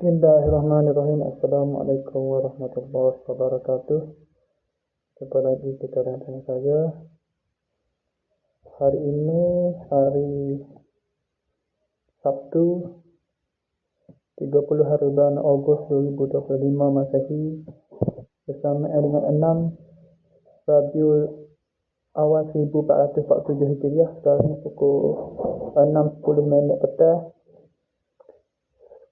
Bismillahirrahmanirrahim. Assalamualaikum warahmatullahi wabarakatuh. Jumpa lagi kita dengan saya. Hari ini hari Sabtu 30 hari bulan Ogos 2025 Masehi bersama dengan 6 Rabiul Awal 1447 Hijriah. Sekarang pukul 6.10 petang.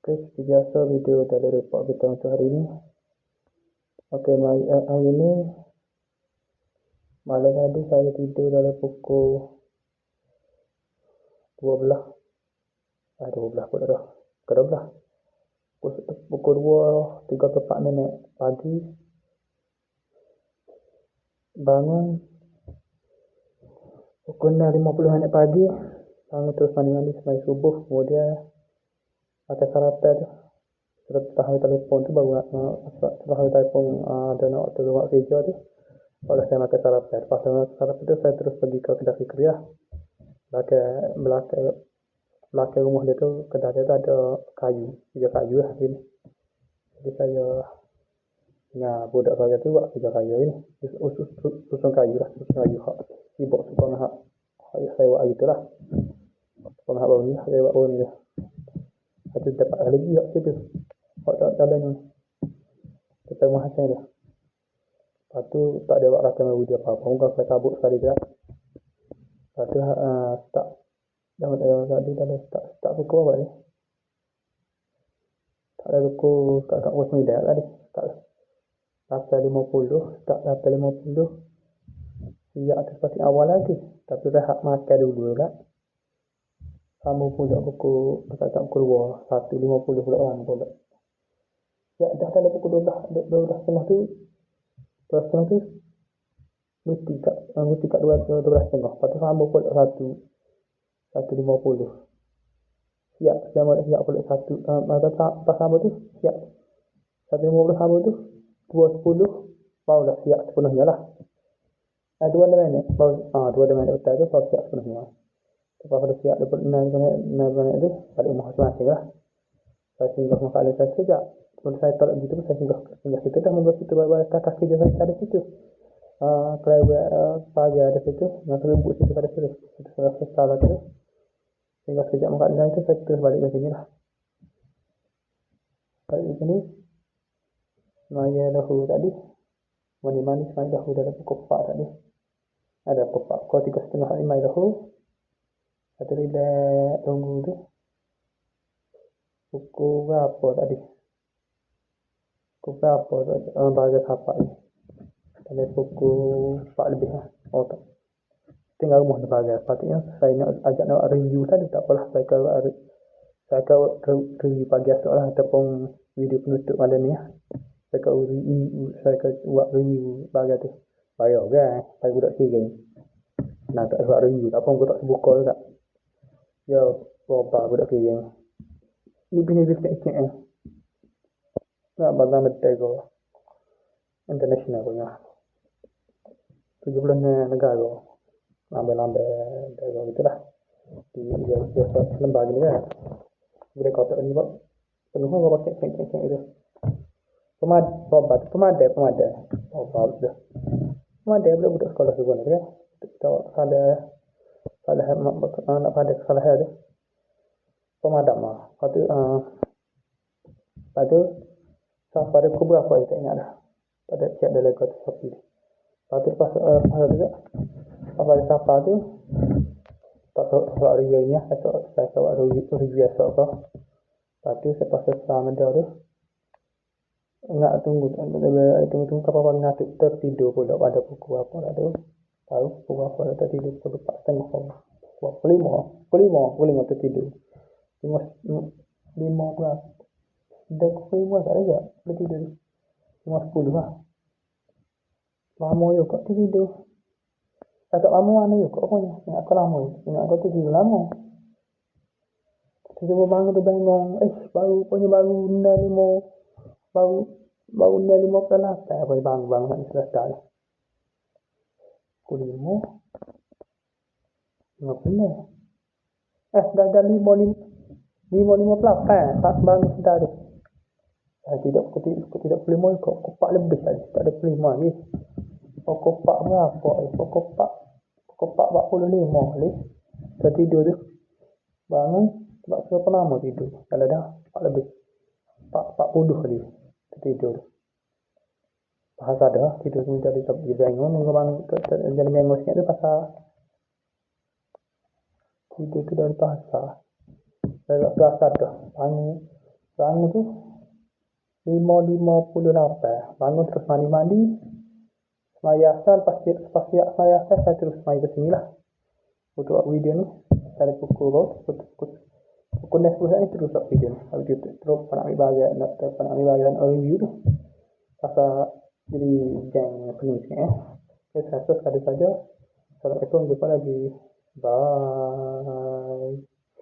Oke, seperti biasa video dari report kita untuk hari ini. Oke, hari ini malam tadi saya tidur dalam pukul 12 pula dah. Pukul 2.34 pagi. Bangun pukul 6.50 pagi. Bangun terus mandi sampai subuh. Kemudian pakai sarapan tu. Setelah hari telefon tu baru setelah hari telefon ada nak waktu kerja tu. Baru saya makan sarapan. Lepas sarapan tu saya terus pergi ke kedai fikriah. Belakang rumah dia tu, kedai dia tu ada kayu. Kerja kayu lah ini. Jadi saya dengan budak saya tu buat kerja kayu ini. Susun kayu lah. Susun kayu hak. Sibuk susun hak. Saya buat hari tu lah. Susun hak baru ni lah. Saya buat baru ni lah. Satu dapat lagi hak situ. Hak tak jalan ni. Kita rumah Hassan dia. Lepas tu tak ada buat rakam video apa-apa. Mungkin saya kabut sekali tu lah. Lepas tu start. Tak pukul apa ni. Tak ada pukul kat Rosmida tadi. Tak 8.50. Start 8.50. Siap tu seperti awal lagi. Tapi rehat makan dulu lah. Sama pula pukul 2, 1.50 pula orang pula. Ya, dah dalam pukul 12.30 tu. 12.30 tu. Mesti kat 12.30. Lepas tu sama pula 1.50. Siap pula 1. Pas sama tu, siap. 1.50 sama tu. 2.10. Barulah siap sepenuhnya lah. 2 minit. 2 minit betul tu, baru siap sepenuhnya. Lepas pada siap dapat 9 minit tu, balik rumah masing-masing lah. Saya singgah makan saya sekejap. Kalau saya tak gitu saya singgah situ dah. Mungkin situ baru kakak kerja saya ada situ. Kalau pagi ada situ, nak rebut situ pada situ. Situ saya salah tu. Singgah sekejap makan saya tu, saya terus balik ke sini lah. Balik ke sini. Maya dahulu tadi. Mandi semai dahulu dalam pukul 4 tadi. Ada pukul 3.30 maya dahulu. Satu relax tunggu tu. Pukul berapa tadi? Bahagian sahabat ni. Tadi pukul 4 lebih lah. Oh tak. Tinggal rumah bahagian. Sepatutnya saya nak ajak nak review tadi. Tak apalah. Saya akan review pagi esok lah. Ataupun video penutup malam ni lah. Saya akan buat review bahagian tu. Bayar kan. Saya budak siring. Nah tak buat review. Tak apa. Aku tak sebuka juga. Ya, berapa budak kirim. Ni bini bisnes ni. Tak bagang betul international punya. 70 negara. Lambai negara gitulah. Di lembaga ni kan. Boleh kata ni buat penuh apa pakai cek itu. Pemadai. Pemadai budak sekolah sebenarnya kan. Kita salah nak pada kesalahan dia. Pemadam lah. Lepas tu pada pukul berapa saya tak ingat dah. Pada cek dalam kata sapi. Lepas tu lepas siapa tu tak tahu review ni. Saya buat review esok ke. Lepas tu saya pasal sama dia tu. Nak tunggu kapal ngatuk tertidur pula pada pukul berapa dah tu. Tahu pukul berapa dah tertidur. Pukul 4.30. Pukul 5 tertidur. 5 berapa? Dah pukul 5 tak ada. Boleh tidur. 5.10 lah. Lama juga tidur. Tak lama mana juga pokoknya. Ingat aku lama. Ingat aku tidur lama. Tidur bangun tu bengong. Baru 5. Baru 5 ke 8. Apa bangun nak selesai. Pukul 5. 50. Dah 5.58. Tak bangun sudah tu. Tidak pukul 5 kok. Pukul 4 lebih tadi. Tak ada pukul 5 lagi. Pukul 4 berapa? Pukul 4. Pukul 4 45 lagi. Saya tidur tu. Bangun. Sebab saya pernah tidur. Kalau dah 4 lebih. 40 kali. Tidur. Pasal dah. Tidur tu jadi bangun. Jadi bangun sikit tu pasal. Tidur tu dari pasal. Saya pasal dah. Bangun tu. 5:58. Bangun terus mandi. Semaya asal. Lepas siap semaya asal. Saya terus main ke sini lah. Untuk buat video ni. Saya pukul 10 ni terus buat video ni. Terus nak ambil bagian review tu. Pasal jadi jangan pening sikit Okay, saya sekali saja. Assalamualaikum. Jumpa lagi. Bye.